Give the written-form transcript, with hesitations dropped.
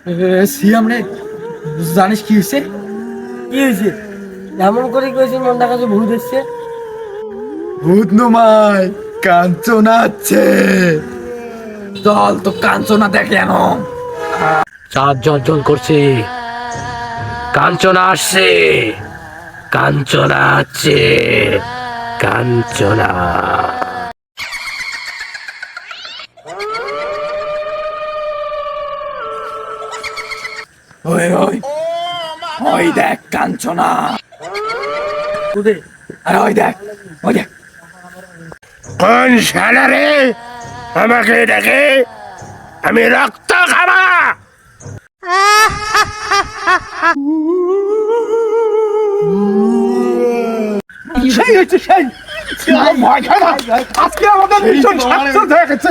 সিয়াম রে, জানিস কি হয়েছে? কি হয়েছে? এমন করে কয়েছে মনটা কাছে ভূত এসছে। ভূত নমাই, কাঞ্চনা আছে। চল তো কাঞ্চনা দেখে আনো। চাঁদ জ্বল করছে, কাঞ্চনা আসছে, কাঞ্চনা আছে, কাঞ্চনা। ওই ওই ওই দেখ কাঞ্চনা। কোথায়? আরে ওই দেখ, ওই দেখ। কোন শালা রে আমাকে দেখে? আমি রক্ত খাবা। সেই হচ্ছে সেই। ভয় খায় না, আজকে আমাদের ভীষণ সাকসেস হয়ে গেছে।